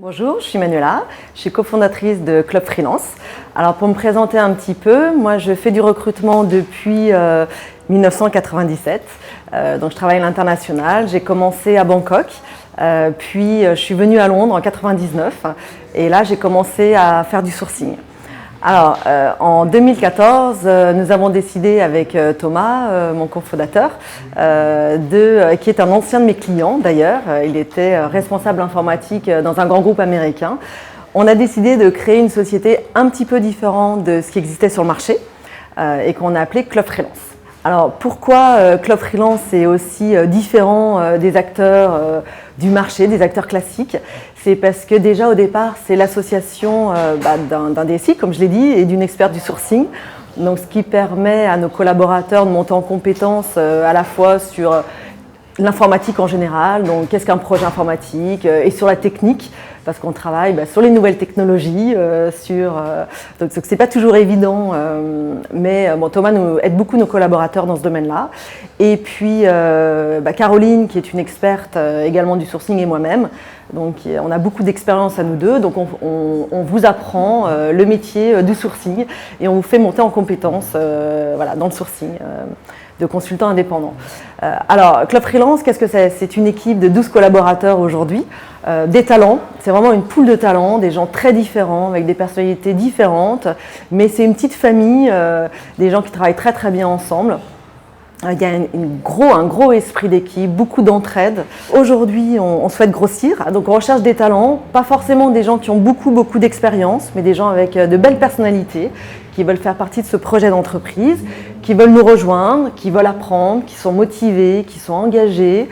Bonjour, je suis Manuela, je suis cofondatrice de Club Freelance. Alors pour me présenter un petit peu, moi je fais du recrutement depuis 1997, donc je travaille à l'international. J'ai commencé à Bangkok, puis je suis venue à Londres en 99 et là j'ai commencé à faire du sourcing. Alors, en 2014, nous avons décidé avec Thomas, mon cofondateur, qui est un ancien de mes clients d'ailleurs, il était responsable informatique dans un grand groupe américain. On a décidé de créer une société un petit peu différente de ce qui existait sur le marché et qu'on a appelé Club Freelance. Alors pourquoi Club Freelance est aussi différent des acteurs du marché, des acteurs classiques? C'est parce que déjà au départ c'est l'association d'un DSI comme je l'ai dit et d'une experte du sourcing. Donc ce qui permet à nos collaborateurs de monter en compétences à la fois sur l'informatique en général, donc qu'est-ce qu'un projet informatique et sur la technique parce qu'on travaille sur les nouvelles technologies, donc c'est pas toujours évident, mais Thomas aide beaucoup nos collaborateurs dans ce domaine-là. Et puis Caroline qui est une experte également du sourcing et moi-même, donc on a beaucoup d'expérience à nous deux, donc on vous apprend le métier du sourcing et on vous fait monter en compétences dans le sourcing. De consultants indépendants. Alors, Club Freelance, qu'est-ce que c'est? C'est une équipe de 12 collaborateurs aujourd'hui, des talents, c'est vraiment une pool de talents, des gens très différents, avec des personnalités différentes, mais c'est une petite famille, des gens qui travaillent très très bien ensemble. Il y a un gros esprit d'équipe, beaucoup d'entraide. Aujourd'hui, on souhaite grossir, donc on recherche des talents, pas forcément des gens qui ont beaucoup d'expérience, mais des gens avec de belles personnalités, qui veulent faire partie de ce projet d'entreprise, qui veulent nous rejoindre, qui veulent apprendre, qui sont motivés, qui sont engagés,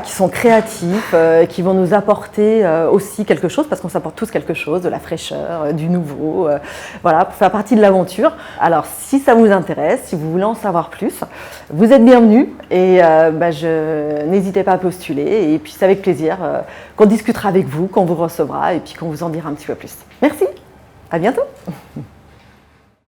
qui sont créatifs, qui vont nous apporter aussi quelque chose, parce qu'on s'apporte tous quelque chose, de la fraîcheur, du nouveau, pour faire partie de l'aventure. Alors si ça vous intéresse, si vous voulez en savoir plus, vous êtes bienvenus et n'hésitez pas à postuler et puis c'est avec plaisir qu'on discutera avec vous, qu'on vous recevra et puis qu'on vous en dira un petit peu plus. Merci, à bientôt.